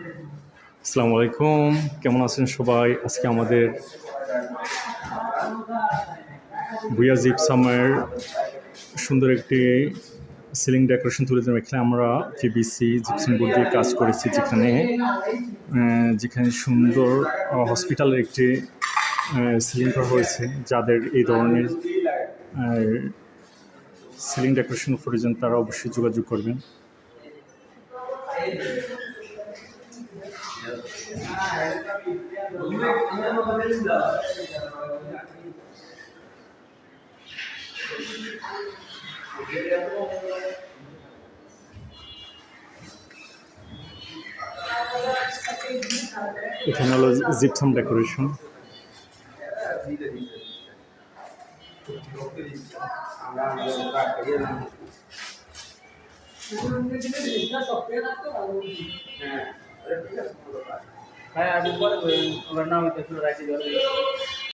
আসসালামু আলাইকুম, কেমন আছেন সবাই? আজকে আমাদের ভুইয়া জিপসামের সুন্দর একটি সিলিং ডেকোরেশন তুলে ধরলাম। এখানে আমরা পিভিসি জিপসাম বোর্ড দিয়ে কাজ করেছি, যেখানে সুন্দর হসপিটালের একটি সিলিং করা হয়েছে। যাদের এই ধরনের সিলিং ডেকোরেশন প্রয়োজন তারা অবশ্যই যোগাযোগ করবেন। এখানে হলো জিপসাম ডেকোরেশন। হ্যাঁ, আমি পরে ওর নাম রাখি